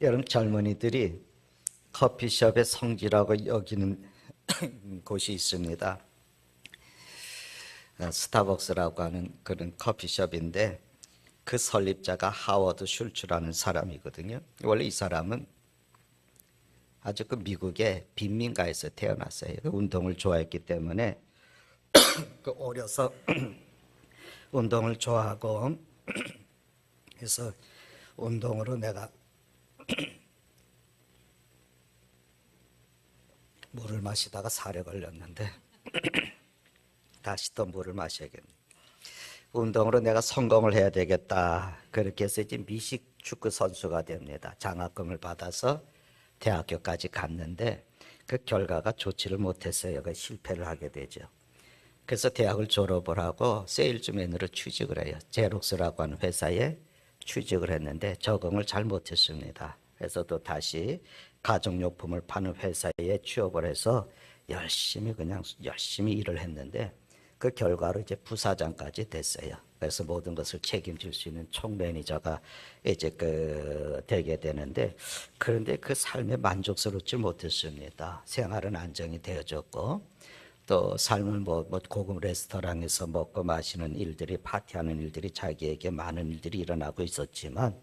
여러분 젊은이들이 커피숍의 성지라고 여기는 곳이 있습니다. 스타벅스라고 하는 그런 커피숍인데 그 설립자가 하워드 슐츠라는 사람이거든요. 원래 이 사람은 아주 그 미국의 빈민가에서 태어났어요. 그 운동을 좋아했기 때문에 그 어려서 운동을 좋아하고 그래서 운동으로 내가 물을 마시다가 살에 걸렸는데 다시 또 물을 마셔야겠네. 운동으로 내가 성공을 해야 되겠다. 그렇게 해서 이제 미식 축구 선수가 됩니다. 장학금을 받아서 대학교까지 갔는데 그 결과가 좋지를 못했어요. 그 실패를 하게 되죠. 그래서 대학을 졸업을 하고 세일즈맨으로 취직을 해요. 제록스라고 하는 회사에 취직을 했는데 적응을 잘 못했습니다. 그래서 또 다시 가정용품을 파는 회사에 취업을 해서 열심히 일을 했는데 그 결과로 이제 부사장까지 됐어요. 그래서 모든 것을 책임질 수 있는 총 매니저가 이제 되게 되는데, 그런데 그 삶에 만족스럽지 못했습니다. 생활은 안정이 되어졌고 또 삶을 고급 레스토랑에서 먹고 마시는 일들이, 파티하는 일들이, 자기에게 많은 일들이 일어나고 있었지만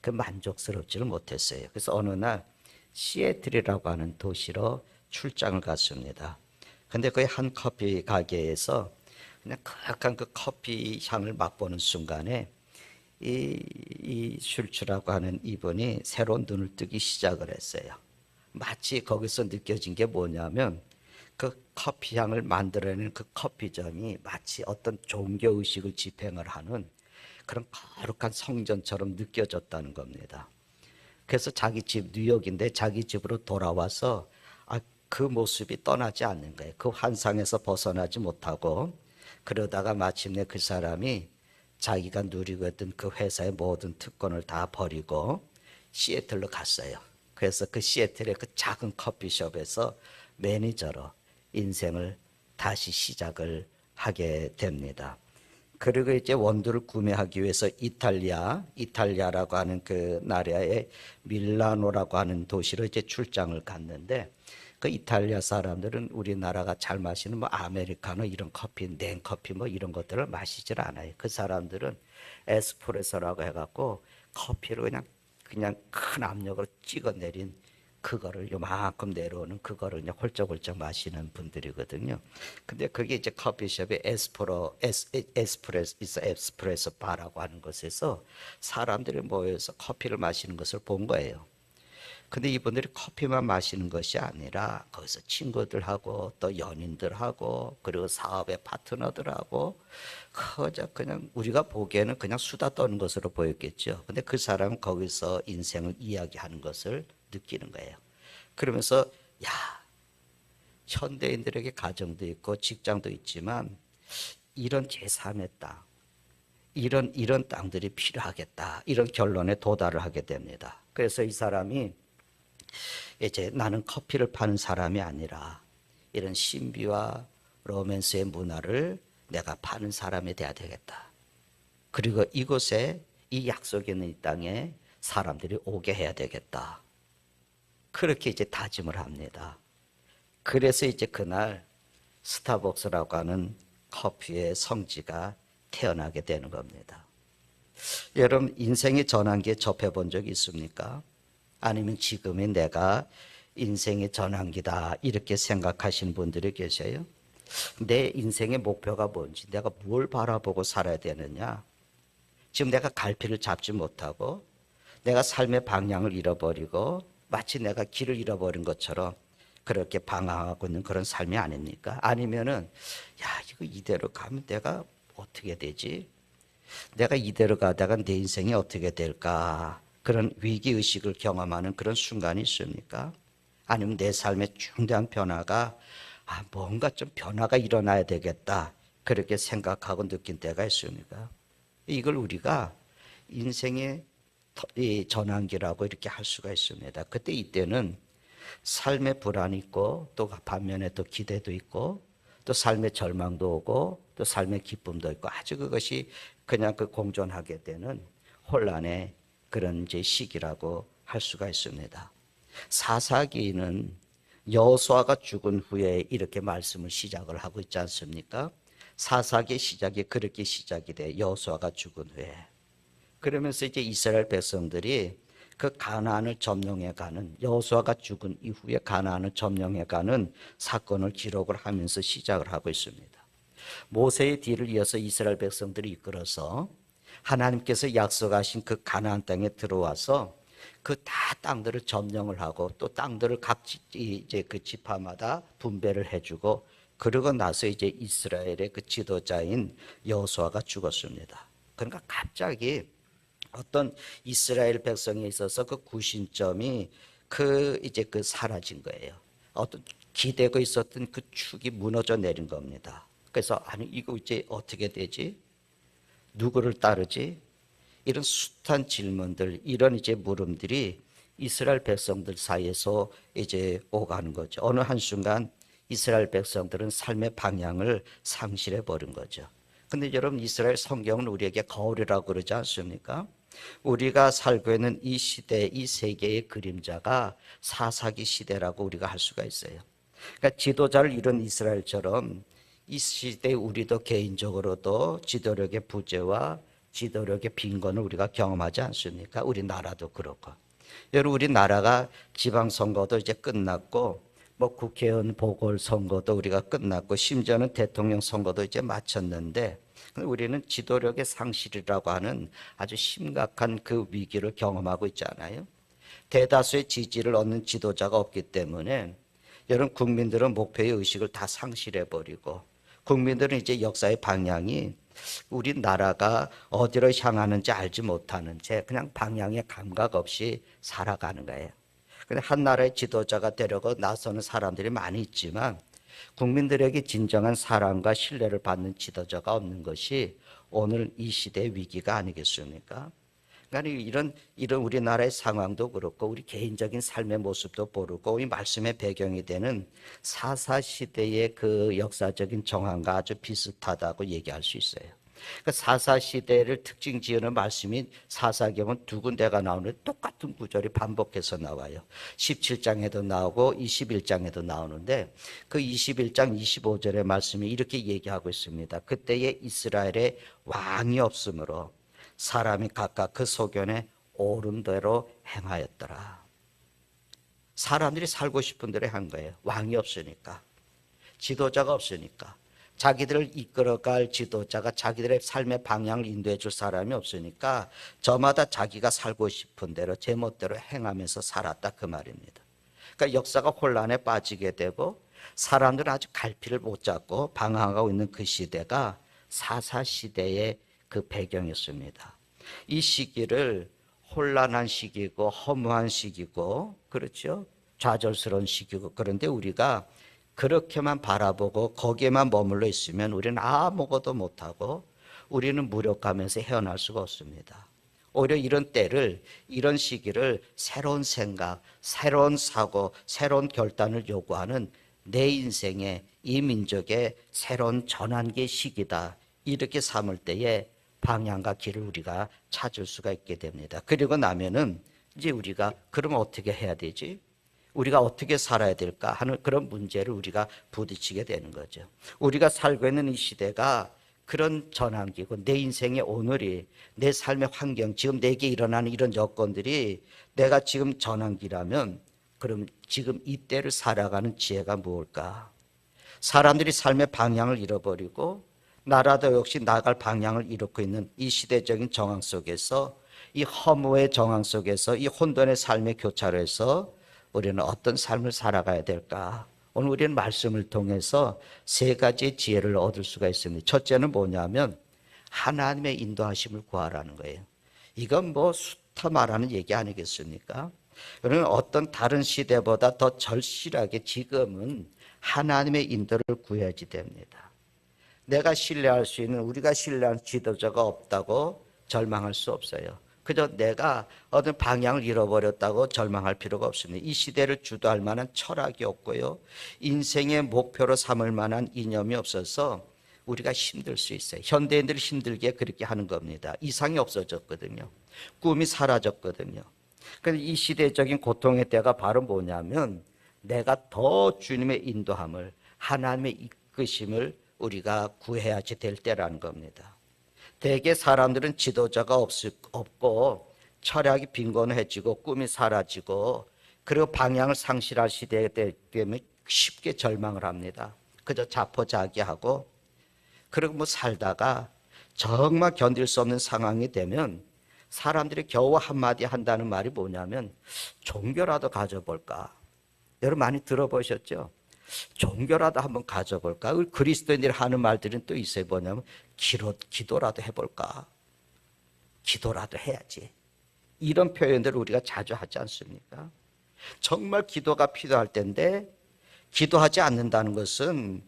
그 만족스럽지를 못했어요. 그래서 어느 날 시애틀이라고 하는 도시로 출장을 갔습니다. 근데 거기 한 커피 가게에서 그냥 약간 그 커피 향을 맛보는 순간에 이 슐츠라고 하는 이분이 새로운 눈을 뜨기 시작을 했어요. 마치 거기서 느껴진 게 뭐냐면 그 커피 향을 만들어내는 그 커피점이 마치 어떤 종교의식을 집행을 하는 그런 거룩한 성전처럼 느껴졌다는 겁니다. 그래서 자기 집 뉴욕인데 자기 집으로 돌아와서 그 모습이 떠나지 않는 거예요. 그 환상에서 벗어나지 못하고, 그러다가 마침내 그 사람이 자기가 누리고 있던 그 회사의 모든 특권을 다 버리고 시애틀로 갔어요. 그래서 그 시애틀의 그 작은 커피숍에서 매니저로 인생을 다시 시작을 하게 됩니다. 그리고 이제 원두를 구매하기 위해서 이탈리아라고 하는 그 나라의 밀라노라고 하는 도시로 이제 출장을 갔는데, 그 이탈리아 사람들은 우리나라가 잘 마시는 아메리카노 이런 커피, 냉커피 이런 것들을 마시질 않아요. 그 사람들은 에스프레소라고 해갖고 커피를 그냥 큰 압력으로 찍어내린 그거를 요만큼 내려오는 그거를 그냥 홀쩍홀쩍 마시는 분들이거든요. 근데 그게 이제 커피숍에 에스프레소 바라고 하는 곳에서 사람들이 모여서 커피를 마시는 것을 본 거예요. 근데 이분들이 커피만 마시는 것이 아니라 거기서 친구들하고 또 연인들하고 그리고 사업의 파트너들하고 그냥 우리가 보기에는 그냥 수다 떠는 것으로 보였겠죠. 근데 그 사람은 거기서 인생을 이야기하는 것을 느끼는 거예요. 그러면서 야, 현대인들에게 가정도 있고 직장도 있지만 이런 제3의 땅, 이런 땅들이 필요하겠다, 이런 결론에 도달을 하게 됩니다. 그래서 이 사람이 이제 나는 커피를 파는 사람이 아니라 이런 신비와 로맨스의 문화를 내가 파는 사람이 돼야 되겠다. 그리고 이곳에, 이 약속 있는 이 땅에 사람들이 오게 해야 되겠다. 그렇게 이제 다짐을 합니다. 그래서 이제 그날 스타벅스라고 하는 커피의 성지가 태어나게 되는 겁니다. 여러분, 인생의 전환기에 접해본 적 있습니까? 아니면 지금의 내가 인생의 전환기다 이렇게 생각하시는 분들이 계세요? 내 인생의 목표가 뭔지, 내가 뭘 바라보고 살아야 되느냐? 지금 내가 갈피를 잡지 못하고 내가 삶의 방향을 잃어버리고 마치 내가 길을 잃어버린 것처럼 그렇게 방황하고 있는 그런 삶이 아닙니까? 아니면은 이거 이대로 가면 내가 어떻게 되지? 내가 이대로 가다가 내 인생이 어떻게 될까? 그런 위기의식을 경험하는 그런 순간이 있습니까? 아니면 내 삶의 중대한 변화가 뭔가 좀 변화가 일어나야 되겠다, 그렇게 생각하고 느낀 때가 있습니까? 이걸 우리가 인생의 이 전환기라고 이렇게 할 수가 있습니다. 그때 이때는 삶의 불안이 있고 또 반면에 또 기대도 있고 또 삶의 절망도 오고 또 삶의 기쁨도 있고 아주 그것이 그냥 공존하게 되는 혼란의 그런 이제 시기라고 할 수가 있습니다. 사사기는 여호수아가 죽은 후에 이렇게 말씀을 시작을 하고 있지 않습니까? 사사기 시작이 그렇게 시작이 돼. 여호수아가 죽은 후에. 그러면서 이제 이스라엘 백성들이 그 가나안을 점령해 가는, 여호수아가 죽은 이후에 가나안을 점령해 가는 사건을 기록을 하면서 시작을 하고 있습니다. 모세의 뒤를 이어서 이스라엘 백성들이 이끌어서 하나님께서 약속하신 그 가나안 땅에 들어와서 그 다 땅들을 점령을 하고 또 땅들을 각 이제 그 지파마다 분배를 해주고, 그러고 나서 이제 이스라엘의 그 지도자인 여호수아가 죽었습니다. 그러니까 갑자기 어떤 이스라엘 백성에 있어서 그 구심점이 이제 사라진 거예요. 어떤 기대고 있었던 그 축이 무너져 내린 겁니다. 그래서 아니 이거 이제 어떻게 되지? 누구를 따르지? 이런 숱한 질문들, 이런 이제 물음들이 이스라엘 백성들 사이에서 이제 오가는 거죠. 어느 한순간 이스라엘 백성들은 삶의 방향을 상실해 버린 거죠. 근데 여러분, 이스라엘 성경은 우리에게 거울이라고 그러지 않습니까? 우리가 살고 있는 이 시대, 이 세계의 그림자가 사사기 시대라고 우리가 할 수가 있어요. 그러니까 지도자를 잃은 이스라엘처럼 이 시대에 우리도 개인적으로도 지도력의 부재와 지도력의 빈곤을 우리가 경험하지 않습니까? 우리나라도 그렇고. 여러분, 우리나라가 지방선거도 이제 끝났고, 뭐 국회의원 보궐선거도 우리가 끝났고, 심지어는 대통령 선거도 이제 마쳤는데, 우리는 지도력의 상실이라고 하는 아주 심각한 그 위기를 경험하고 있잖아요. 대다수의 지지를 얻는 지도자가 없기 때문에 여러분, 국민들은 목표의 의식을 다 상실해버리고, 국민들은 이제 역사의 방향이 우리나라가 어디로 향하는지 알지 못하는 채 그냥 방향의 감각 없이 살아가는 거예요. 근데 한 나라의 지도자가 되려고 나서는 사람들이 많이 있지만 국민들에게 진정한 사랑과 신뢰를 받는 지도자가 없는 것이 오늘 이 시대의 위기가 아니겠습니까? 그러니까 이런 우리나라의 상황도 그렇고 우리 개인적인 삶의 모습도 모르고 이 말씀의 배경이 되는 사사시대의 그 역사적인 정황과 아주 비슷하다고 얘기할 수 있어요. 그 사사시대를 특징 지으는 말씀이 사사경은 두 군데가 나오는데 똑같은 구절이 반복해서 나와요. 17장에도 나오고 21장에도 나오는데 그 21장 25절의 말씀이 이렇게 얘기하고 있습니다. 그때에 이스라엘에 왕이 없으므로 사람이 각각 그 소견에 옳은 대로 행하였더라. 사람들이 살고 싶은 대로 한 거예요. 왕이 없으니까, 지도자가 없으니까, 자기들을 이끌어갈 지도자가 자기들의 삶의 방향을 인도해 줄 사람이 없으니까 저마다 자기가 살고 싶은 대로 제멋대로 행하면서 살았다, 그 말입니다. 그러니까 역사가 혼란에 빠지게 되고 사람들은 아주 갈피를 못 잡고 방황하고 있는 그 시대가 사사시대의 그 배경이었습니다. 이 시기를 혼란한 시기고 허무한 시기고, 그렇죠? 좌절스러운 시기고, 그런데 우리가 그렇게만 바라보고 거기에만 머물러 있으면 우리는 아무것도 못하고 우리는 무력하면서 헤어날 수가 없습니다. 오히려 이런 때를, 이런 시기를 새로운 생각, 새로운 사고, 새로운 결단을 요구하는 내 인생의, 이 민족의 새로운 전환기의 시기다, 이렇게 삼을 때에 방향과 길을 우리가 찾을 수가 있게 됩니다. 그리고 나면은 이제 우리가 그럼 어떻게 해야 되지? 우리가 어떻게 살아야 될까 하는 그런 문제를 우리가 부딪히게 되는 거죠. 우리가 살고 있는 이 시대가 그런 전환기고, 내 인생의 오늘이, 내 삶의 환경, 지금 내게 일어나는 이런 여건들이 내가 지금 전환기라면 그럼 지금 이때를 살아가는 지혜가 무엇일까? 사람들이 삶의 방향을 잃어버리고 나라도 역시 나갈 방향을 잃고 있는 이 시대적인 정황 속에서, 이 허무의 정황 속에서, 이 혼돈의 삶의 교차로에서 우리는 어떤 삶을 살아가야 될까? 오늘 우리는 말씀을 통해서 세 가지의 지혜를 얻을 수가 있습니다. 첫째는 뭐냐면 하나님의 인도하심을 구하라는 거예요. 이건 뭐 수타 말하는 얘기 아니겠습니까? 그러면 어떤 다른 시대보다 더 절실하게 지금은 하나님의 인도를 구해야지 됩니다. 내가 신뢰할 수 있는, 우리가 신뢰하는 지도자가 없다고 절망할 수 없어요. 그저 내가 어떤 방향을 잃어버렸다고 절망할 필요가 없습니다. 이 시대를 주도할 만한 철학이 없고요, 인생의 목표로 삼을 만한 이념이 없어서 우리가 힘들 수 있어요. 현대인들이 힘들게 그렇게 하는 겁니다. 이상이 없어졌거든요. 꿈이 사라졌거든요. 근데 이 시대적인 고통의 때가 바로 뭐냐면 내가 더 주님의 인도함을, 하나님의 이끄심을 우리가 구해야지 될 때라는 겁니다. 대개 사람들은 지도자가 없고 철학이 빈곤해지고 꿈이 사라지고 그리고 방향을 상실할 시대에 되면 쉽게 절망을 합니다. 그저 자포자기하고 그리고 뭐 살다가 정말 견딜 수 없는 상황이 되면 사람들이 겨우 한마디 한다는 말이 뭐냐면 종교라도 가져볼까. 여러분 많이 들어보셨죠? 종교라도 한번 가져볼까? 그리스도인들이 하는 말들은 또 있어요. 뭐냐면 기도라도 해볼까? 기도라도 해야지. 이런 표현들을 우리가 자주 하지 않습니까? 정말 기도가 필요할 텐데 기도하지 않는다는 것은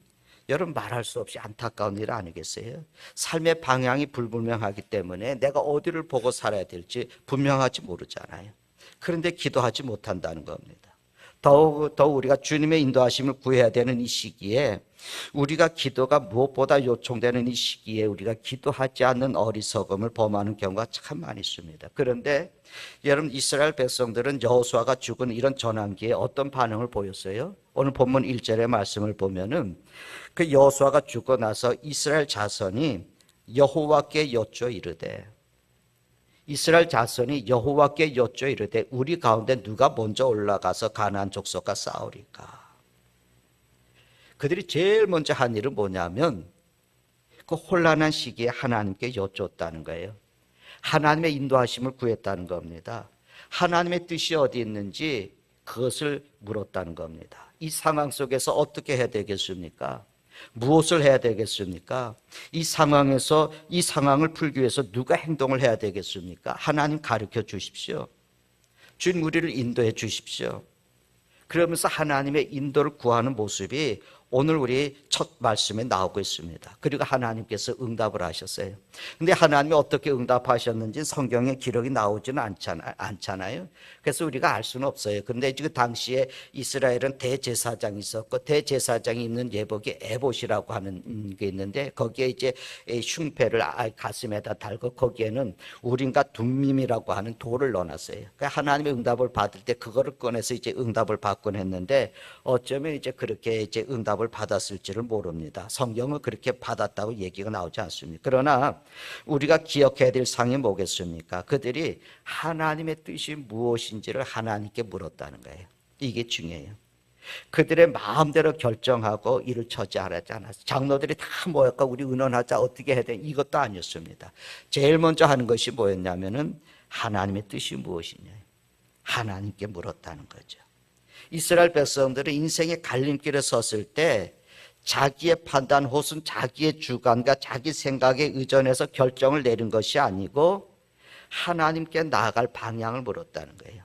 여러분 말할 수 없이 안타까운 일 아니겠어요? 삶의 방향이 불분명하기 때문에 내가 어디를 보고 살아야 될지 분명하지 모르잖아요. 그런데 기도하지 못한다는 겁니다. 더욱 우리가 주님의 인도하심을 구해야 되는 이 시기에 우리가 기도가 무엇보다 요청되는 이 시기에 우리가 기도하지 않는 어리석음을 범하는 경우가 참 많이 있습니다. 그런데 여러분 이스라엘 백성들은 여호수아가 죽은 이런 전환기에 어떤 반응을 보였어요? 오늘 본문 1절의 말씀을 보면은 그 여호수아가 죽고 나서 이스라엘 자손이 여호와께 여쭈어 이르되 이스라엘 자손이 여호와께 여쭈어 이르되 우리 가운데 누가 먼저 올라가서 가나안 족속과 싸우리까? 그들이 제일 먼저 한 일은 뭐냐면 그 혼란한 시기에 하나님께 여쭈었다는 거예요. 하나님의 인도하심을 구했다는 겁니다. 하나님의 뜻이 어디 있는지 그것을 물었다는 겁니다. 이 상황 속에서 어떻게 해야 되겠습니까? 무엇을 해야 되겠습니까? 이 상황에서 이 상황을 풀기 위해서 누가 행동을 해야 되겠습니까? 하나님 가르쳐 주십시오. 주님 우리를 인도해 주십시오. 그러면서 하나님의 인도를 구하는 모습이 오늘 우리 첫 말씀에 나오고 있습니다. 그리고 하나님께서 응답을 하셨어요. 근데 하나님이 어떻게 응답하셨는지 성경에 기록이 나오지는 않잖아요. 그래서 우리가 알 수는 없어요. 그런데 그 당시에 이스라엘은 대제사장이 있었고 대제사장이 입는 예복이 에봇이라고 하는 게 있는데 거기에 이제 흉패를 가슴에다 달고 거기에는 우림과 둠밈이라고 하는 돌을 넣어놨어요. 그러니까 하나님의 응답을 받을 때 그거를 꺼내서 이제 응답을 받곤 했는데 어쩌면 이제 그렇게 이제 응답을 받았을지를 모릅니다. 성경은 그렇게 받았다고 얘기가 나오지 않습니다. 그러나 우리가 기억해야 될 상이 뭐겠습니까? 그들이 하나님의 뜻이 무엇인지를 하나님께 물었다는 거예요. 이게 중요해요. 그들의 마음대로 결정하고 일을 처지 하지 않았어요. 장로들이 다 모였고 우리 의논하자 어떻게 해야 돼 이것도 아니었습니다. 제일 먼저 하는 것이 뭐였냐면은 하나님의 뜻이 무엇이냐 하나님께 물었다는 거죠. 이스라엘 백성들은 인생의 갈림길에 섰을 때 자기의 판단 혹은 자기의 주관과 자기 생각에 의존해서 결정을 내린 것이 아니고 하나님께 나아갈 방향을 물었다는 거예요.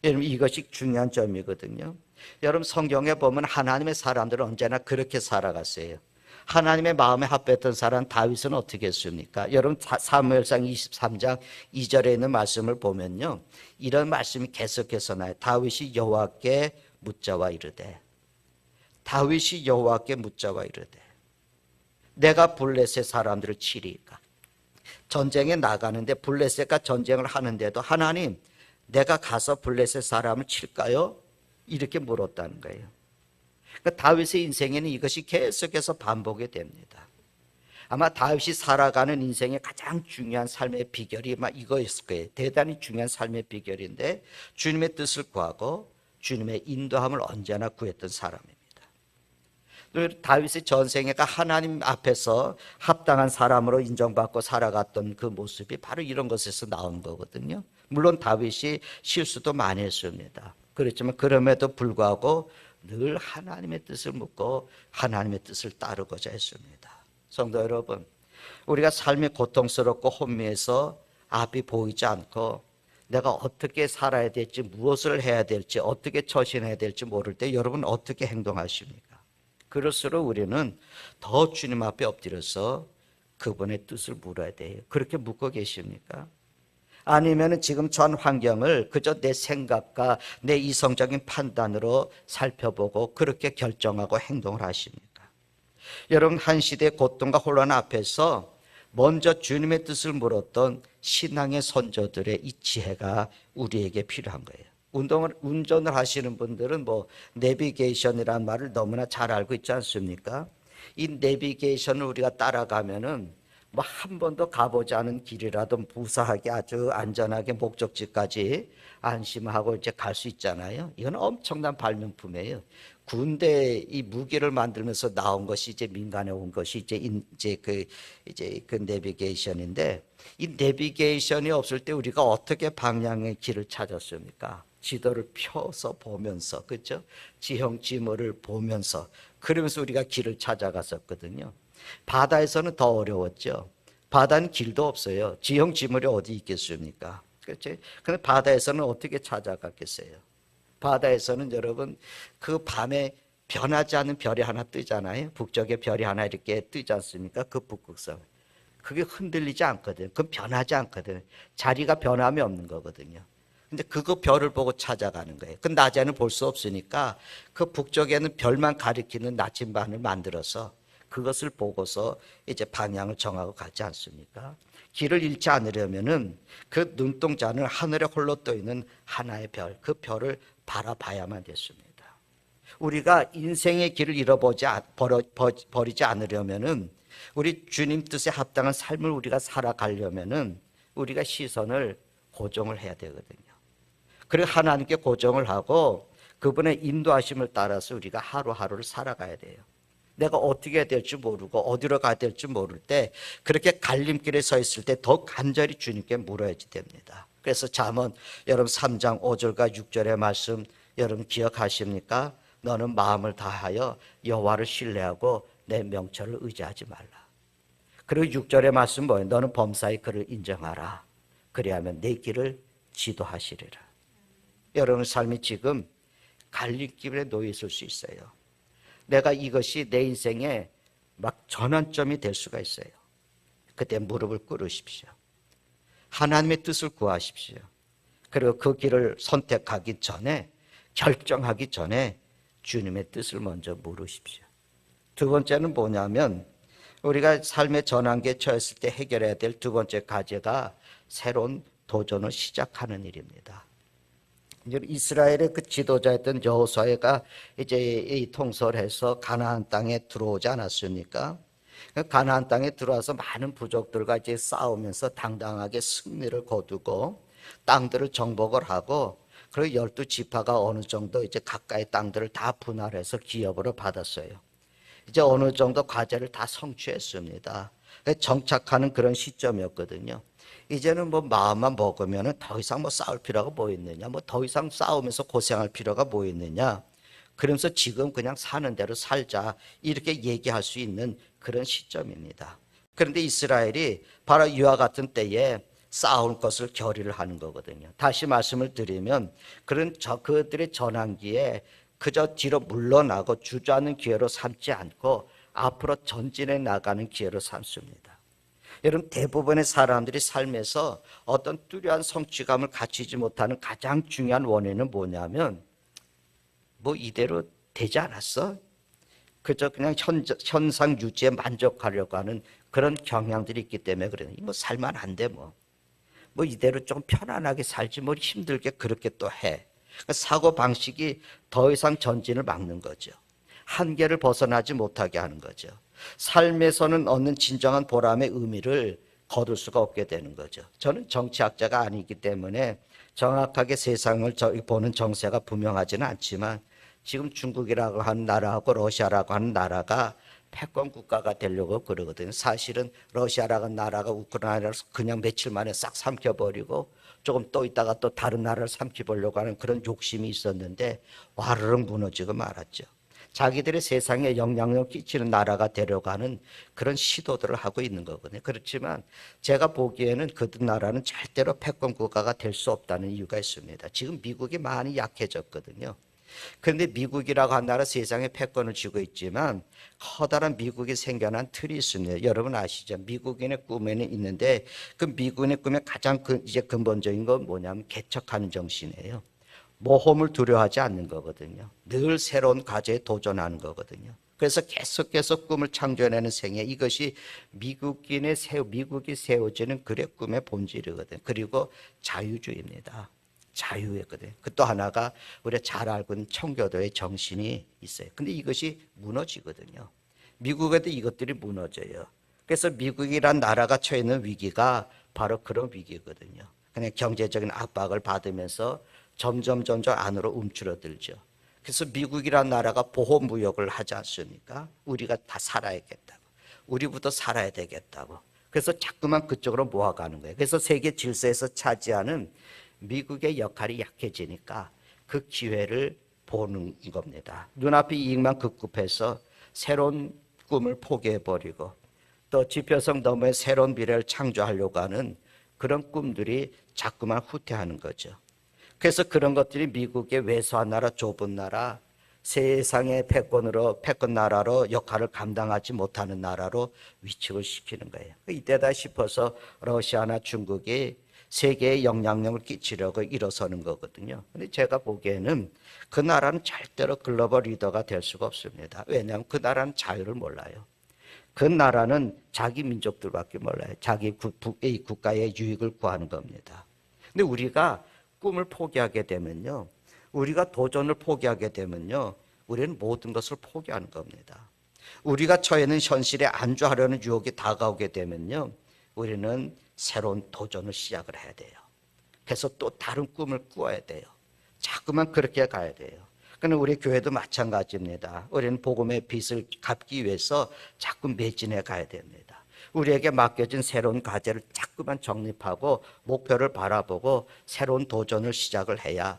여러분 이것이 중요한 점이거든요. 여러분 성경에 보면 하나님의 사람들은 언제나 그렇게 살아갔어요. 하나님의 마음에 합했던 사람 다윗은 어떻게 했습니까? 여러분 사무엘상 23장 2절에 있는 말씀을 보면요. 이런 말씀이 계속해서 나요. 다윗이 여호와께 묻자와 이르되 다윗이 여호와께 묻자와 이르되 내가 블레셋 사람들을 치리까? 전쟁에 나가는데 블레셋과 전쟁을 하는데도 하나님 내가 가서 블레셋 사람을 칠까요? 이렇게 물었다는 거예요. 그러니까 다윗의 인생에는 이것이 계속해서 반복이 됩니다. 아마 다윗이 살아가는 인생의 가장 중요한 삶의 비결이 막 이거였을 거예요. 대단히 중요한 삶의 비결인데 주님의 뜻을 구하고 주님의 인도함을 언제나 구했던 사람입니다. 다윗의 전생애가 하나님 앞에서 합당한 사람으로 인정받고 살아갔던 그 모습이 바로 이런 것에서 나온 거거든요. 물론 다윗이 실수도 많이 했습니다. 그렇지만 그럼에도 불구하고 늘 하나님의 뜻을 묻고 하나님의 뜻을 따르고자 했습니다. 성도 여러분, 우리가 삶이 고통스럽고 혼미해서 앞이 보이지 않고 내가 어떻게 살아야 될지 무엇을 해야 될지 어떻게 처신해야 될지 모를 때 여러분 어떻게 행동하십니까? 그럴수록 우리는 더 주님 앞에 엎드려서 그분의 뜻을 물어야 돼요. 그렇게 묻고 계십니까? 아니면 지금 전 환경을 그저 내 생각과 내 이성적인 판단으로 살펴보고 그렇게 결정하고 행동을 하십니까? 여러분 한 시대의 고통과 혼란 앞에서 먼저 주님의 뜻을 물었던 신앙의 선조들의 이 지혜가 우리에게 필요한 거예요. 운전을 하시는 분들은 뭐 내비게이션이라는 말을 너무나 잘 알고 있지 않습니까? 이 내비게이션을 우리가 따라가면은 뭐 한 번도 가보지 않은 길이라도 무사하게 아주 안전하게 목적지까지 안심하고 이제 갈 수 있잖아요. 이건 엄청난 발명품이에요. 군대 이 무기를 만들면서 나온 것이 이제 민간에 온 것이 이제 그 내비게이션인데, 이 내비게이션이 없을 때 우리가 어떻게 방향의 길을 찾았습니까? 지도를 펴서 보면서, 그렇죠? 지형지물을 보면서, 그러면서 우리가 길을 찾아갔었거든요. 바다에서는 더 어려웠죠. 바다는 길도 없어요. 지형지물이 어디 있겠습니까? 그렇죠? 근데 바다에서는 어떻게 찾아갔겠어요? 바다에서는 여러분 그 밤에 변하지 않는 별이 하나 뜨잖아요. 북쪽에 별이 하나 이렇게 뜨지 않습니까? 그 북극성. 그게 흔들리지 않거든. 그건 변하지 않거든. 자리가 변함이 없는 거거든요. 근데 그거 별을 보고 찾아가는 거예요. 그 낮에는 볼 수 없으니까 그 북쪽에는 별만 가리키는 나침반을 만들어서 그것을 보고서 이제 방향을 정하고 가지 않습니까? 길을 잃지 않으려면은 그 눈동자는 하늘에 홀로 떠 있는 하나의 별, 그 별을 바라봐야만 됐습니다. 우리가 인생의 길을 버리지 않으려면은, 우리 주님 뜻에 합당한 삶을 우리가 살아가려면은 우리가 시선을 고정을 해야 되거든요. 그리고 하나님께 고정을 하고 그분의 인도하심을 따라서 우리가 하루하루를 살아가야 돼요. 내가 어떻게 해야 될지 모르고 어디로 가야 될지 모를 때, 그렇게 갈림길에 서 있을 때 더 간절히 주님께 물어야지 됩니다. 그래서 잠언 여러분 3장 5절과 6절의 말씀 여러분 기억하십니까? 너는 마음을 다하여 여호와를 신뢰하고 내 명철을 의지하지 말라. 그리고 6절의 말씀 뭐예요? 너는 범사의 그를 인정하라. 그리하면 내 길을 지도하시리라. 여러분 삶이 지금 갈림길에 놓여 있을 수 있어요. 내가 이것이 내 인생의 막 전환점이 될 수가 있어요. 그때 무릎을 꿇으십시오. 하나님의 뜻을 구하십시오. 그리고 그 길을 선택하기 전에, 결정하기 전에 주님의 뜻을 먼저 물으십시오. 두 번째는 뭐냐면, 우리가 삶의 전환기에 처했을 때 해결해야 될 두 번째 과제가 새로운 도전을 시작하는 일입니다. 이스라엘의 그 지도자였던 여호수아가 이제 이 통솔해서 가나안 땅에 들어오지 않았습니까? 가나안 땅에 들어와서 많은 부족들과 이제 싸우면서 당당하게 승리를 거두고 땅들을 정복을 하고, 그리고 12지파가 어느 정도 이제 가까이 땅들을 다 분할해서 기업으로 받았어요. 이제 어느 정도 과제를 다 성취했습니다. 정착하는 그런 시점이었거든요. 이제는 뭐 마음만 먹으면 더 이상 뭐 싸울 필요가 뭐 있느냐, 뭐 더 이상 싸우면서 고생할 필요가 뭐 있느냐, 그러면서 지금 그냥 사는 대로 살자, 이렇게 얘기할 수 있는 그런 시점입니다. 그런데 이스라엘이 바로 이와 같은 때에 싸울 것을 결의를 하는 거거든요. 다시 말씀을 드리면, 그들의 전환기에 그저 뒤로 물러나고 주저하는 기회로 삼지 않고 앞으로 전진해 나가는 기회로 삼습니다. 여러분, 대부분의 사람들이 삶에서 어떤 뚜렷한 성취감을 갖추지 못하는 가장 중요한 원인은 뭐냐면, 뭐 이대로 되지 않았어? 그저 그냥 현상 유지에 만족하려고 하는 그런 경향들이 있기 때문에 그래요. 뭐 살만한데 뭐 이대로 좀 편안하게 살지 뭐 힘들게 그렇게 또 해. 사고 방식이 더 이상 전진을 막는 거죠. 한계를 벗어나지 못하게 하는 거죠. 삶에서는 얻는 진정한 보람의 의미를 거둘 수가 없게 되는 거죠. 저는 정치학자가 아니기 때문에 정확하게 세상을 보는 정세가 분명하지는 않지만, 지금 중국이라고 하는 나라하고 러시아라고 하는 나라가 패권 국가가 되려고 그러거든요. 사실은 러시아라고 하는 나라가 우크라이나를 그냥 며칠 만에 싹 삼켜버리고 조금 또 있다가 또 다른 나라를 삼켜보려고 하는 그런 욕심이 있었는데 와르르 무너지고 말았죠. 자기들의 세상에 영향력을 끼치는 나라가 되려고 하는 그런 시도들을 하고 있는 거거든요. 그렇지만 제가 보기에는 그 나라는 절대로 패권 국가가 될 수 없다는 이유가 있습니다. 지금 미국이 많이 약해졌거든요. 그런데 미국이라고 한 나라 세상에 패권을 쥐고 있지만 커다란 미국이 생겨난 틀이 있습니다. 여러분 아시죠? 미국인의 꿈에는 있는데, 그 미국인의 꿈의 가장 이제 근본적인 건 뭐냐면 개척하는 정신이에요. 모험을 두려워하지 않는 거거든요. 늘 새로운 과제에 도전하는 거거든요. 그래서 계속해서 꿈을 창조해내는 생애, 이것이 미국이 세워지는 그의 꿈의 본질이거든. 그리고 자유주의입니다. 자유였거든. 그 또 하나가 우리가 잘 알고 있는 청교도의 정신이 있어요. 근데 이것이 무너지거든요. 미국에도 이것들이 무너져요. 그래서 미국이란 나라가 처해 있는 위기가 바로 그런 위기거든요. 그냥 경제적인 압박을 받으면서 점점 안으로 움츠러들죠. 그래서 미국이란 나라가 보호무역을 하지 않습니까? 우리가 다 살아야겠다고. 우리부터 살아야 되겠다고. 그래서 자꾸만 그쪽으로 모아가는 거예요. 그래서 세계 질서에서 차지하는 미국의 역할이 약해지니까 그 기회를 보는 겁니다. 눈앞의 이익만 급급해서 새로운 꿈을 포기해버리고 또 지표성 너머의 새로운 미래를 창조하려고 하는 그런 꿈들이 자꾸만 후퇴하는 거죠. 그래서 그런 것들이 미국의 왜소한 나라, 좁은 나라, 세상의 패권 나라로 역할을 감당하지 못하는 나라로 위축을 시키는 거예요. 이때다 싶어서 러시아나 중국이 세계에 영향력을 끼치려고 일어서는 거거든요. 근데 제가 보기에는 그 나라는 절대로 글로벌 리더가 될 수가 없습니다. 왜냐하면 그 나라는 자유를 몰라요. 그 나라는 자기 민족들밖에 몰라요. 자기 국가의 유익을 구하는 겁니다. 근데 우리가 꿈을 포기하게 되면요, 우리가 도전을 포기하게 되면요, 우리는 모든 것을 포기하는 겁니다. 우리가 처해 있는 현실에 안주하려는 유혹이 다가오게 되면요, 우리는 새로운 도전을 시작을 해야 돼요. 그래서 또 다른 꿈을 꾸어야 돼요. 자꾸만 그렇게 가야 돼요. 그러나 우리 교회도 마찬가지입니다. 우리는 복음의 빚을 갚기 위해서 자꾸 매진해 가야 됩니다. 우리에게 맡겨진 새로운 과제를 자꾸만 정립하고 목표를 바라보고 새로운 도전을 시작을 해야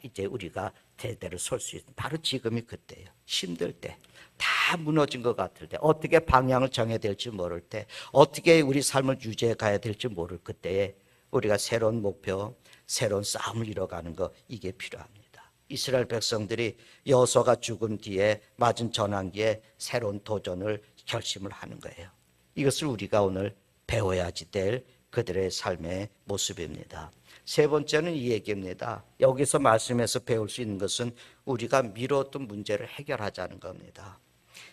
이제 우리가 대대로 설 수 있는, 바로 지금이 그때예요. 힘들 때, 다 무너진 것 같을 때, 어떻게 방향을 정해야 될지 모를 때, 어떻게 우리 삶을 유지해 가야 될지 모를 그때에 우리가 새로운 목표, 새로운 싸움을 이뤄가는 거, 이게 필요합니다. 이스라엘 백성들이 여호수아가 죽은 뒤에 맞은 전환기에 새로운 도전을 결심을 하는 거예요. 이것을 우리가 오늘 배워야지 될 그들의 삶의 모습입니다. 세 번째는 이 얘기입니다. 여기서 말씀에서 배울 수 있는 것은 우리가 미뤘던 문제를 해결하자는 겁니다.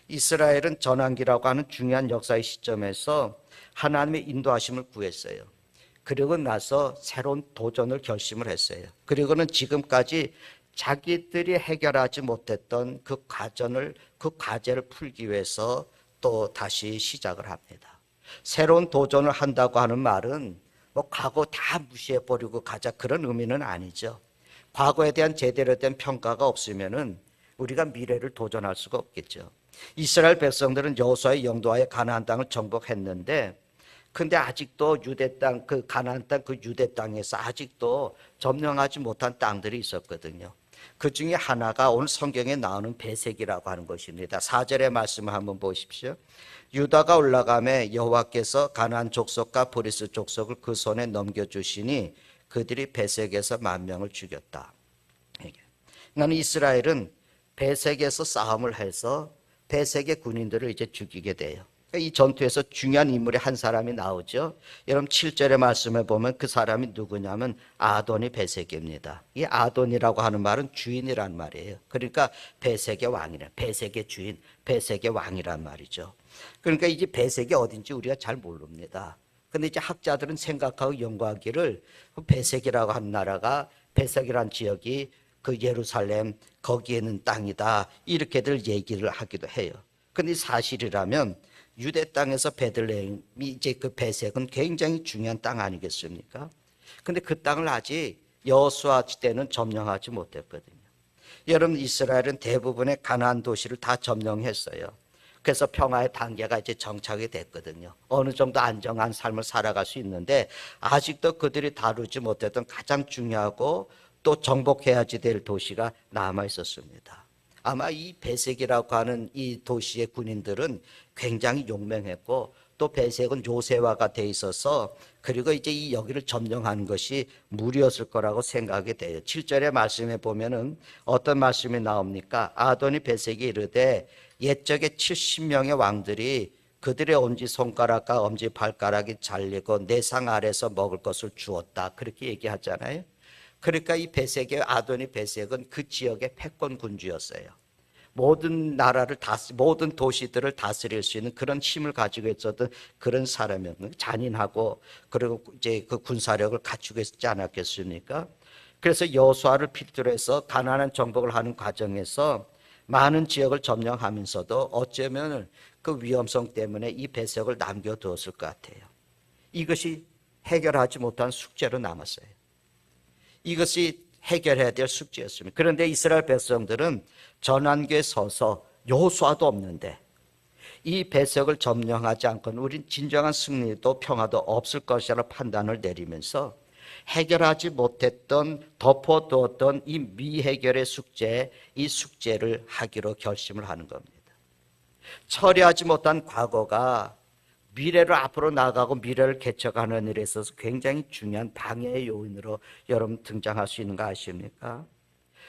이스라엘은 전환기라고 하는 중요한 역사의 시점에서 하나님의 인도하심을 구했어요. 그리고 나서 새로운 도전을 결심을 했어요. 그리고는 지금까지 자기들이 해결하지 못했던 그 과제를 풀기 위해서 또 다시 시작을 합니다. 새로운 도전을 한다고 하는 말은 뭐 과거 다 무시해버리고 가자, 그런 의미는 아니죠. 과거에 대한 제대로 된 평가가 없으면은 우리가 미래를 도전할 수가 없겠죠. 이스라엘 백성들은 여호수아의 영도하에 가나안 땅을 정복했는데, 근데 아직도 유대 땅, 그 가나안 땅, 그 유대 땅에서 아직도 점령하지 못한 땅들이 있었거든요. 그 중에 하나가 오늘 성경에 나오는 베색이라고 하는 것입니다. 4절의 말씀을 한번 보십시오. 유다가 올라가매 여호와께서 가나안 족속과 브리스 족속을 그 손에 넘겨주시니 그들이 베색에서 10,000명을 죽였다. 나는 이스라엘은 베색에서 싸움을 해서 베색의 군인들을 이제 죽이게 돼요. 이 전투에서 중요한 인물의 한 사람이 나오죠. 여러분 7절의 말씀에 보면 그 사람이 누구냐면 아도니 베색입니다. 이 아도니라고 하는 말은 주인이란 말이에요. 그러니까 베색의 왕이라, 베색의 주인, 베색의 왕이란 말이죠. 그러니까 이제 베색이 어딘지 우리가 잘 모릅니다. 근데 이제 학자들은 생각하고 연구하기를 베색이라고 하는 나라가, 베색이란 지역이 그 예루살렘 거기에 있는 땅이다, 이렇게들 얘기를 하기도 해요. 근데 사실이라면 유대 땅에서 베들레헴이, 이제 그 베색은 굉장히 중요한 땅 아니겠습니까? 근데 그 땅을 아직 여호수아 때는 점령하지 못했거든요. 여러분 이스라엘은 대부분의 가나안 도시를 다 점령했어요. 그래서 평화의 단계가 이제 정착이 됐거든요. 어느 정도 안정한 삶을 살아갈 수 있는데 아직도 그들이 다루지 못했던 가장 중요하고 또 정복해야지 될 도시가 남아 있었습니다. 아마 이 베색이라고 하는 이 도시의 군인들은 굉장히 용맹했고 또 베색은 요새화가 돼 있어서, 그리고 이제 이 여기를 점령하는 것이 무리였을 거라고 생각이 돼요. 7절의 말씀에 보면은 어떤 말씀이 나옵니까? 아도니 베색이 이르되 옛적에 70명의 왕들이 그들의 엄지손가락과 엄지발가락이 잘리고 내 상 아래서 먹을 것을 주었다, 그렇게 얘기하잖아요. 그러니까 이 베색의 아도니 베색은 그 지역의 패권 군주였어요. 모든 나라를 모든 도시들을 다스릴 수 있는 그런 힘을 가지고 있었던 그런 사람이었는 잔인하고 그리고 이제 그 군사력을 갖추고 있지 않았겠습니까? 그래서 여호수아를 필두로 해서 가나안 정복을 하는 과정에서 많은 지역을 점령하면서도 어쩌면 그 위험성 때문에 이 배색을 남겨두었을 것 같아요. 이것이 해결하지 못한 숙제로 남았어요. 이것이 해결해야 될 숙제였습니다. 그런데 이스라엘 백성들은 전환기에 서서 여호수아도 없는데 이 배색을 점령하지 않고는 우린 진정한 승리도 평화도 없을 것이라는 판단을 내리면서 해결하지 못했던 덮어두었던 이 미해결의 숙제, 이 숙제를 하기로 결심을 하는 겁니다. 처리하지 못한 과거가 미래로 앞으로 나아가고 미래를 개척하는 일에 있어서 굉장히 중요한 방해의 요인으로 여러분 등장할 수 있는 거 아십니까?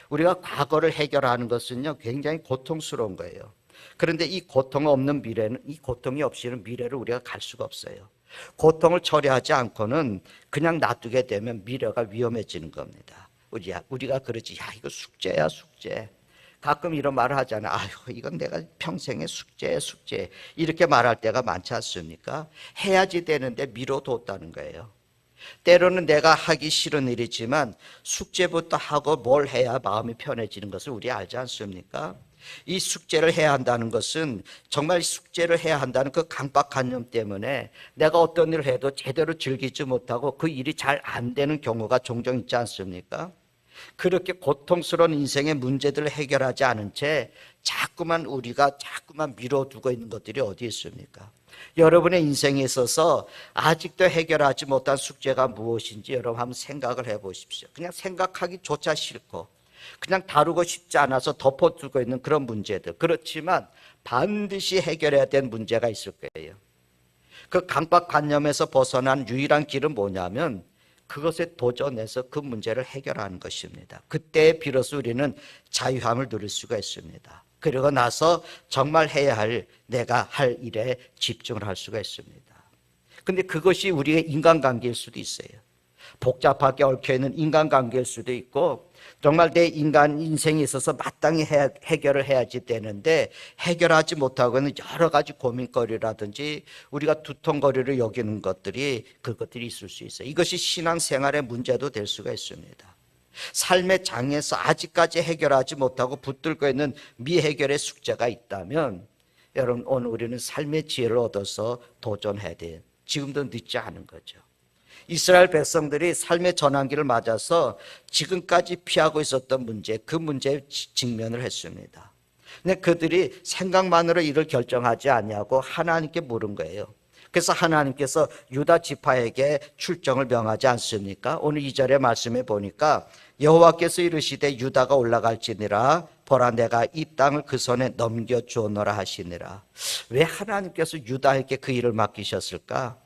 우리가 과거를 해결하는 것은요 굉장히 고통스러운 거예요. 그런데 이 고통 없는 미래는, 이 고통이 없이는 미래를 우리가 갈 수가 없어요. 고통을 처리하지 않고는 그냥 놔두게 되면 미래가 위험해지는 겁니다. 우리가 그러지, 야 이거 숙제야 숙제. 가끔 이런 말을 하잖아요. 아유 이건 내가 평생의 숙제야 숙제. 이렇게 말할 때가 많지 않습니까? 해야지 되는데 미뤄뒀다는 거예요. 때로는 내가 하기 싫은 일이지만 숙제부터 하고 뭘 해야 마음이 편해지는 것을 우리 알지 않습니까? 이 숙제를 해야 한다는 것은 정말 숙제를 해야 한다는 그 강박관념 때문에 내가 어떤 일을 해도 제대로 즐기지 못하고 그 일이 잘 안 되는 경우가 종종 있지 않습니까? 그렇게 고통스러운 인생의 문제들을 해결하지 않은 채 우리가 자꾸만 미뤄두고 있는 것들이 어디 있습니까? 여러분의 인생에 있어서 아직도 해결하지 못한 숙제가 무엇인지 여러분 한번 생각을 해보십시오. 그냥 생각하기조차 싫고 그냥 다루고 싶지 않아서 덮어두고 있는 그런 문제들. 그렇지만 반드시 해결해야 될 문제가 있을 거예요. 그 강박관념에서 벗어난 유일한 길은 뭐냐면 그것에 도전해서 그 문제를 해결하는 것입니다. 그때 비로소 우리는 자유함을 누릴 수가 있습니다. 그러고 나서 정말 해야 할 내가 할 일에 집중을 할 수가 있습니다. 근데 그것이 우리의 인간관계일 수도 있어요. 복잡하게 얽혀있는 인간관계일 수도 있고 정말 내 인간 인생에 있어서 마땅히 해결을 해야지 되는데 해결하지 못하고는 여러 가지 고민거리라든지 우리가 두통거리를 여기는 그것들이 있을 수 있어요. 이것이 신앙생활의 문제도 될 수가 있습니다. 삶의 장에서 아직까지 해결하지 못하고 붙들고 있는 미해결의 숙제가 있다면 여러분 오늘 우리는 삶의 지혜를 얻어서 도전해야 돼요. 지금도 늦지 않은 거죠. 이스라엘 백성들이 삶의 전환기를 맞아서 지금까지 피하고 있었던 문제, 그 문제에 직면을 했습니다. 근데 그들이 생각만으로 이를 결정하지 않냐고 하나님께 물은 거예요. 그래서 하나님께서 유다 지파에게 출정을 명하지 않습니까? 오늘 2절의 말씀에 보니까 여호와께서 이르시되 유다가 올라갈지니라 보라 내가 이 땅을 그 손에 넘겨주었노라 하시니라. 왜 하나님께서 유다에게 그 일을 맡기셨을까?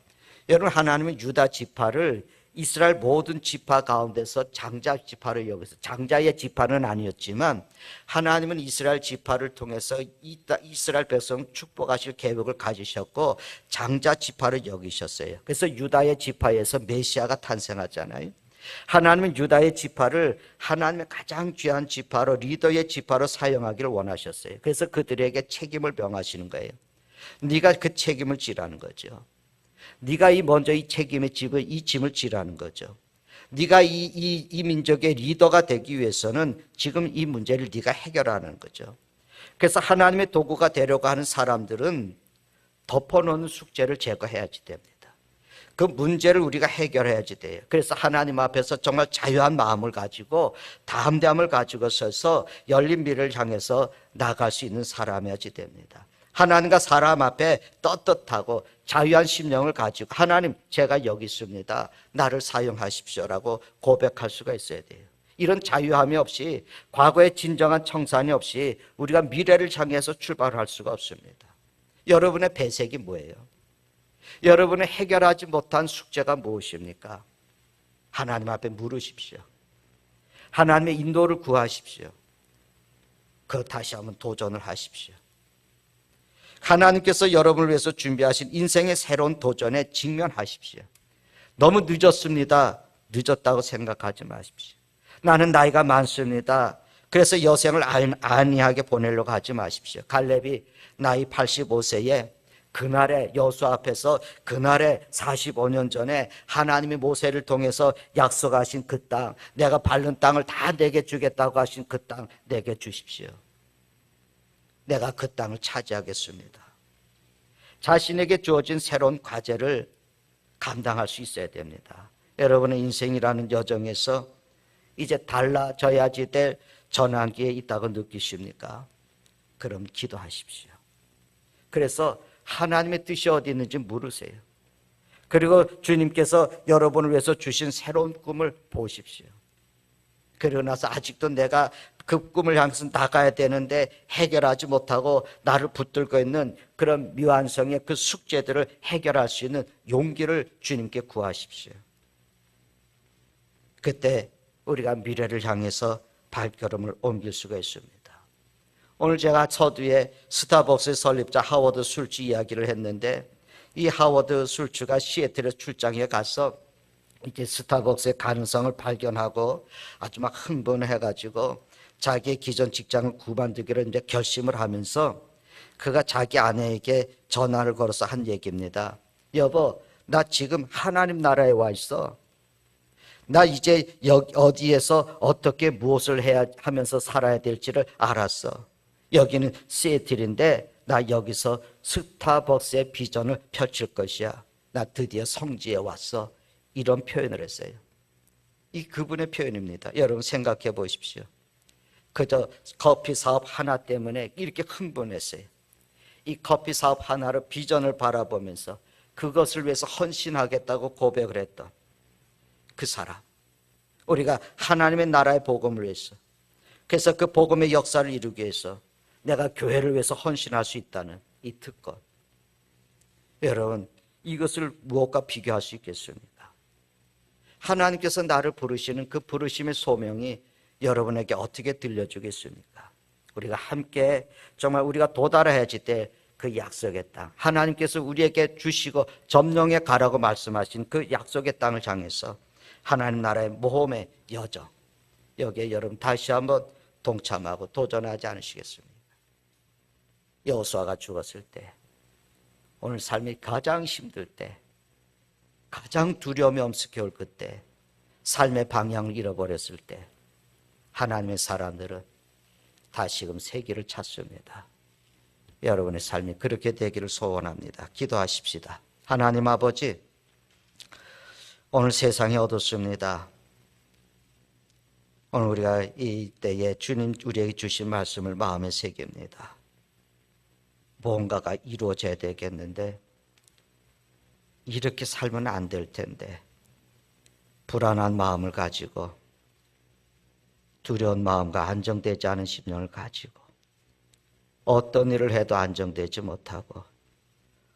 여러분 하나님은 유다 지파를 이스라엘 모든 지파 가운데서 장자 지파를 여기서 장자의 지파는 아니었지만 하나님은 이스라엘 지파를 통해서 이스라엘 백성 축복하실 계획을 가지셨고 장자 지파를 여기셨어요. 그래서 유다의 지파에서 메시아가 탄생하잖아요. 하나님은 유다의 지파를 하나님의 가장 귀한 지파로 리더의 지파로 사용하기를 원하셨어요. 그래서 그들에게 책임을 명하시는 거예요. 네가 그 책임을 지라는 거죠. 네가 먼저 이 책임의 이 짐을 지라는 거죠. 네가 이 민족의 리더가 되기 위해서는 지금 이 문제를 네가 해결하는 거죠. 그래서 하나님의 도구가 되려고 하는 사람들은 덮어놓는 숙제를 제거해야지 됩니다. 그 문제를 우리가 해결해야지 돼요. 그래서 하나님 앞에서 정말 자유한 마음을 가지고 담대함을 가지고 서서 열린 미래를 향해서 나갈 수 있는 사람이어야지 됩니다. 하나님과 사람 앞에 떳떳하고 자유한 심령을 가지고 하나님 제가 여기 있습니다. 나를 사용하십시오라고 고백할 수가 있어야 돼요. 이런 자유함이 없이 과거의 진정한 청산이 없이 우리가 미래를 향해서 출발할 수가 없습니다. 여러분의 배색이 뭐예요? 여러분의 해결하지 못한 숙제가 무엇입니까? 하나님 앞에 물으십시오. 하나님의 인도를 구하십시오. 다시 한번 도전을 하십시오. 하나님께서 여러분을 위해서 준비하신 인생의 새로운 도전에 직면하십시오. 너무 늦었습니다. 늦었다고 생각하지 마십시오. 나는 나이가 많습니다. 그래서 여생을 안이하게 보내려고 하지 마십시오. 갈렙이 나이 85세에 그날에 여수 앞에서 그날에 45년 전에 하나님이 모세를 통해서 약속하신 그 땅, 내가 밟는 땅을 다 내게 주겠다고 하신 그 땅 내게 주십시오. 내가 그 땅을 차지하겠습니다. 자신에게 주어진 새로운 과제를 감당할 수 있어야 됩니다. 여러분의 인생이라는 여정에서 이제 달라져야지 될 전환기에 있다고 느끼십니까? 그럼 기도하십시오. 그래서 하나님의 뜻이 어디 있는지 물으세요. 그리고 주님께서 여러분을 위해서 주신 새로운 꿈을 보십시오. 그러고 나서 아직도 내가 그 꿈을 향해서 나가야 되는데 해결하지 못하고 나를 붙들고 있는 그런 미완성의 그 숙제들을 해결할 수 있는 용기를 주님께 구하십시오. 그때 우리가 미래를 향해서 발걸음을 옮길 수가 있습니다. 오늘 제가 서두에 스타벅스의 설립자 하워드 술츠 이야기를 했는데, 이 하워드 술츠가 시애틀에 출장에 가서 이제 스타벅스의 가능성을 발견하고 아주 막 흥분해가지고 자기의 기존 직장을 그만두기로 이제 결심을 하면서 그가 자기 아내에게 전화를 걸어서 한 얘기입니다. 여보, 나 지금 하나님 나라에 와 있어. 나 이제 어디에서 어떻게 무엇을 해야 하면서 살아야 될지를 알았어. 여기는 시애틀인데 나 여기서 스타벅스의 비전을 펼칠 것이야. 나 드디어 성지에 왔어. 이런 표현을 했어요. 이 그분의 표현입니다. 여러분 생각해 보십시오. 그저 커피 사업 하나 때문에 이렇게 흥분했어요. 이 커피 사업 하나로 비전을 바라보면서 그것을 위해서 헌신하겠다고 고백을 했던 그 사람. 우리가 하나님의 나라의 복음을 위해서, 그래서 그 복음의 역사를 이루기 위해서 내가 교회를 위해서 헌신할 수 있다는 이 특권. 여러분, 이것을 무엇과 비교할 수 있겠습니까? 하나님께서 나를 부르시는 그 부르심의 소명이 여러분에게 어떻게 들려주겠습니까? 우리가 함께 정말 우리가 도달해야지 될 그 약속의 땅, 하나님께서 우리에게 주시고 점령해 가라고 말씀하신 그 약속의 땅을 향해서 하나님 나라의 모험의 여정, 여기에 여러분 다시 한번 동참하고 도전하지 않으시겠습니까? 여호수아가 죽었을 때, 오늘 삶이 가장 힘들 때, 가장 두려움이 엄습해 올 그때, 삶의 방향을 잃어버렸을 때 하나님의 사람들은 다시금 새 길을 찾습니다. 여러분의 삶이 그렇게 되기를 소원합니다. 기도하십시다. 하나님 아버지, 오늘 세상이 어둡습니다. 오늘 우리가 이 때에 주님 우리에게 주신 말씀을 마음에 새깁니다. 뭔가가 이루어져야 되겠는데 이렇게 살면 안 될 텐데, 불안한 마음을 가지고 두려운 마음과 안정되지 않은 심령을 가지고 어떤 일을 해도 안정되지 못하고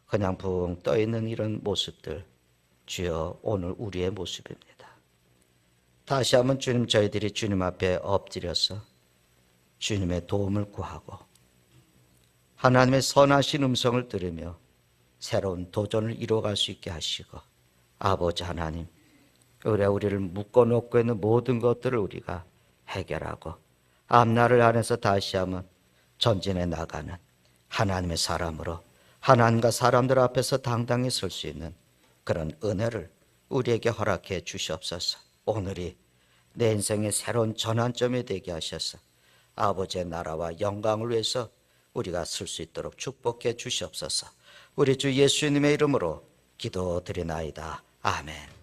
그냥 붕 떠있는 이런 모습들, 주여 오늘 우리의 모습입니다. 다시 한번 주님, 저희들이 주님 앞에 엎드려서 주님의 도움을 구하고 하나님의 선하신 음성을 들으며 새로운 도전을 이루어갈 수 있게 하시고, 아버지 하나님, 우리를 묶어놓고 있는 모든 것들을 우리가 해결하고 앞날을 안에서 다시 한번 전진해 나가는 하나님의 사람으로 하나님과 사람들 앞에서 당당히 설 수 있는 그런 은혜를 우리에게 허락해 주시옵소서. 오늘이 내 인생의 새로운 전환점이 되게 하셔서 아버지의 나라와 영광을 위해서 우리가 쓸 수 있도록 축복해 주시옵소서. 우리 주 예수님의 이름으로 기도드리나이다. 아멘.